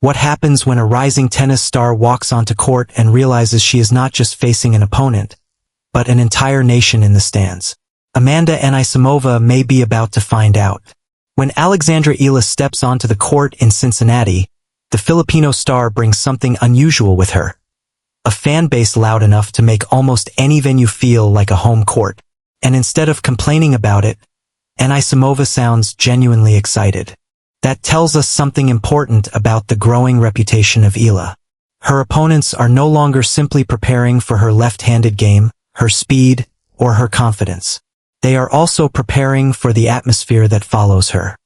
What happens when a rising tennis star walks onto court and realizes she is not just facing an opponent, but an entire nation in the stands? Amanda Anisimova may be about to find out. When Alexandra Eala steps onto the court in Cincinnati, the Filipino star brings something unusual with her. A fan base loud enough to make almost any venue feel like a home court. And instead of complaining about it, Anisimova sounds genuinely excited. That tells us something important about the growing reputation of Eala. Her opponents are no longer simply preparing for her left-handed game, her speed, or her confidence. They are also preparing for the atmosphere that follows her.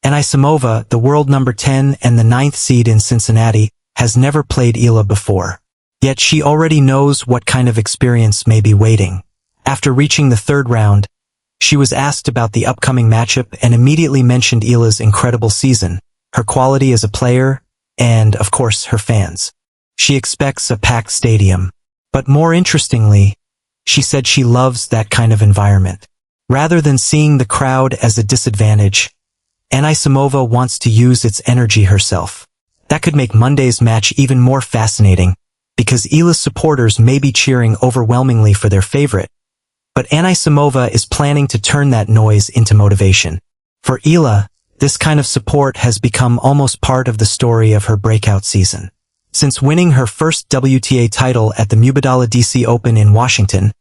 Anisimova, the world number 10 and the 9th seed in Cincinnati, has never played Eala before. Yet she already knows what kind of experience may be waiting. After reaching the third round, she was asked about the upcoming matchup and immediately mentioned Eala's incredible season, her quality as a player, and, of course, her fans. She expects a packed stadium. But more interestingly, she said she loves that kind of environment. Rather than seeing the crowd as a disadvantage, Anisimova wants to use its energy herself. That could make Monday's match even more fascinating, because Eala's supporters may be cheering overwhelmingly for their favorite. But Anisimova is planning to turn that noise into motivation. For Eala, this kind of support has become almost part of the story of her breakout season. Since winning her first WTA title at the Mubadala DC Open in Washington,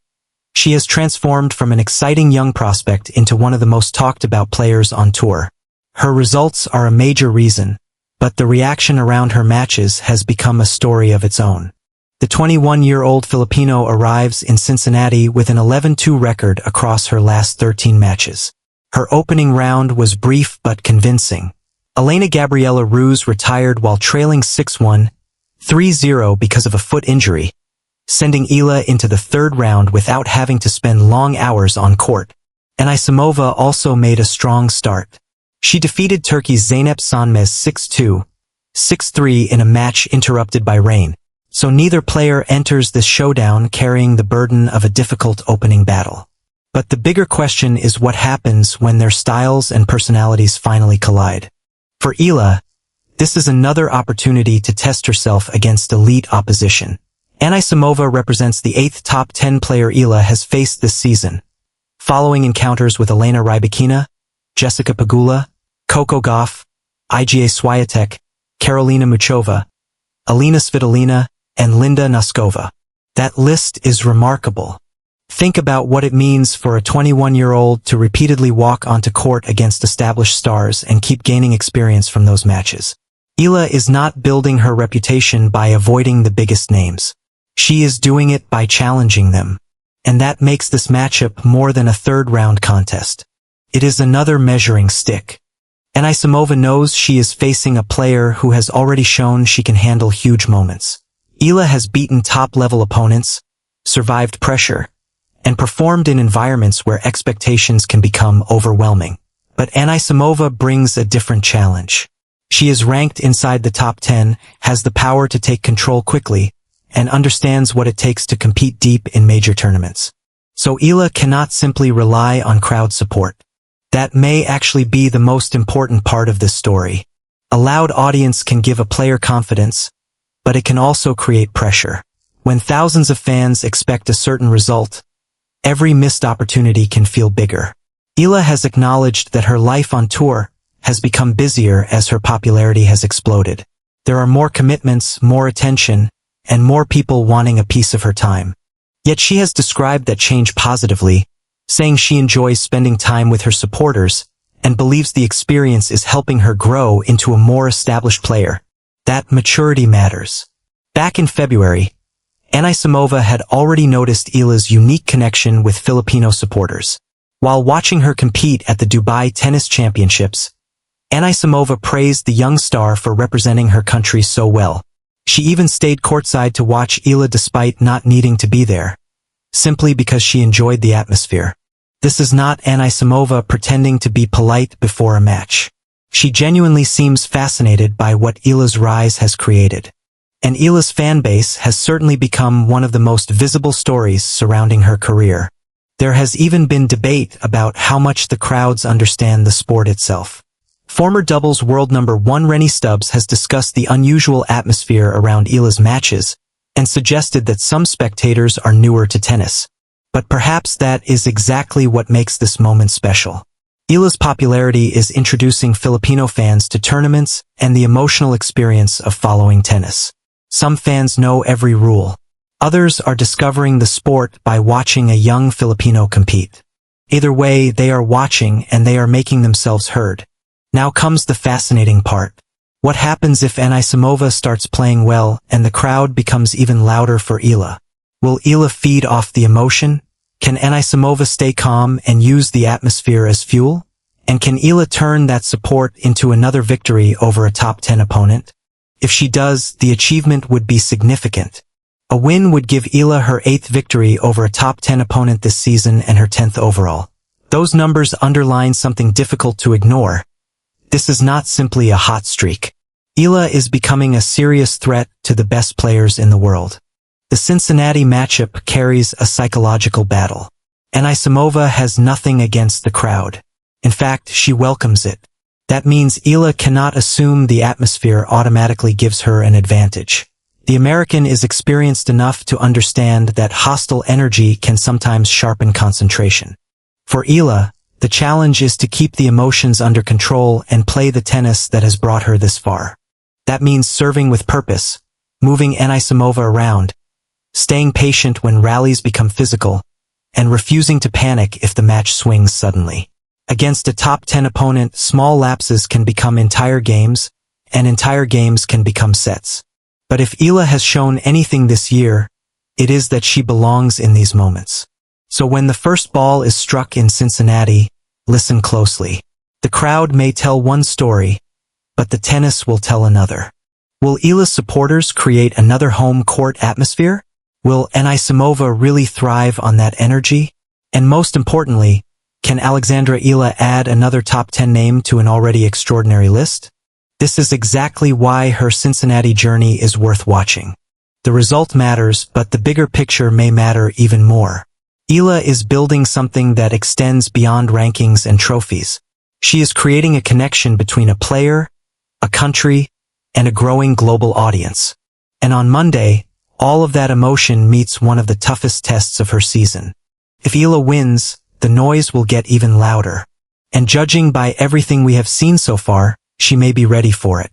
she has transformed from an exciting young prospect into one of the most talked about players on tour. Her results are a major reason, but the reaction around her matches has become a story of its own. The 21-year-old Filipino arrives in Cincinnati with an 11-2 record across her last 13 matches. Her opening round was brief but convincing. Elena Gabriela Ruse retired while trailing 6-1, 3-0 because of a foot injury, sending Eala into the third round without having to spend long hours on court. Anisimova also made a strong start. She defeated Turkey's Zeynep Sönmez 6-2, 6-3 in a match interrupted by rain. So neither player enters this showdown carrying the burden of a difficult opening battle. But the bigger question is what happens when their styles and personalities finally collide. For Eala, this is another opportunity to test herself against elite opposition. Anisimova represents the 8th top 10 player Eala has faced this season, following encounters with Elena Rybakina, Jessica Pegula, Coco Gauff, Iga Swiatek, Karolina Muchova, Alina Svitolina, and Linda Noskova. That list is remarkable. Think about what it means for a 21-year-old to repeatedly walk onto court against established stars and keep gaining experience from those matches. Eala is not building her reputation by avoiding the biggest names. She is doing it by challenging them. And that makes this matchup more than a third-round contest. It is another measuring stick. Anisimova knows she is facing a player who has already shown she can handle huge moments. Eala has beaten top-level opponents, survived pressure, and performed in environments where expectations can become overwhelming. But Anisimova brings a different challenge. She is ranked inside the top 10, has the power to take control quickly, and understands what it takes to compete deep in major tournaments. So Eala cannot simply rely on crowd support. That may actually be the most important part of this story. A loud audience can give a player confidence, but it can also create pressure. When thousands of fans expect a certain result, every missed opportunity can feel bigger. Eala has acknowledged that her life on tour has become busier as her popularity has exploded. There are more commitments, more attention, and more people wanting a piece of her time. Yet she has described that change positively, saying she enjoys spending time with her supporters and believes the experience is helping her grow into a more established player. That maturity matters. Back in February, Anisimova had already noticed Eala's unique connection with Filipino supporters. While watching her compete at the Dubai Tennis Championships, Anisimova praised the young star for representing her country so well. She even stayed courtside to watch Eala despite not needing to be there, simply because she enjoyed the atmosphere. This is not Anisimova pretending to be polite before a match. She genuinely seems fascinated by what Eala's rise has created. And Eala's fan base has certainly become one of the most visible stories surrounding her career. There has even been debate about how much the crowds understand the sport itself. Former doubles world number 1 Rennie Stubbs has discussed the unusual atmosphere around Eala's matches and suggested that some spectators are newer to tennis. But perhaps that is exactly what makes this moment special. Eala's popularity is introducing Filipino fans to tournaments and the emotional experience of following tennis. Some fans know every rule. Others are discovering the sport by watching a young Filipino compete. Either way, they are watching and they are making themselves heard. Now comes the fascinating part. What happens if Anisimova starts playing well and the crowd becomes even louder for Eala? Will Eala feed off the emotion? Can Anisimova stay calm and use the atmosphere as fuel? And can Eala turn that support into another victory over a top 10 opponent? If she does, the achievement would be significant. A win would give Eala her 8th victory over a top 10 opponent this season and her 10th overall. Those numbers underline something difficult to ignore. This is not simply a hot streak. Eala is becoming a serious threat to the best players in the world. The Cincinnati matchup carries a psychological battle. Anisimova has nothing against the crowd. In fact, she welcomes it. That means Eala cannot assume the atmosphere automatically gives her an advantage. The American is experienced enough to understand that hostile energy can sometimes sharpen concentration. For Eala, the challenge is to keep the emotions under control and play the tennis that has brought her this far. That means serving with purpose, moving Anisimova around, staying patient when rallies become physical, and refusing to panic if the match swings suddenly. Against a top 10 opponent, small lapses can become entire games, and entire games can become sets. But if Eala has shown anything this year, it is that she belongs in these moments. So when the first ball is struck in Cincinnati, listen closely. The crowd may tell one story, but the tennis will tell another. Will Eala's supporters create another home court atmosphere? Will Anisimova really thrive on that energy? And most importantly, can Alexandra Eala add another top 10 name to an already extraordinary list? This is exactly why her Cincinnati journey is worth watching. The result matters, but the bigger picture may matter even more. Eala is building something that extends beyond rankings and trophies. She is creating a connection between a player, a country, and a growing global audience. And on Monday, all of that emotion meets one of the toughest tests of her season. If Eala wins, the noise will get even louder. And judging by everything we have seen so far, she may be ready for it.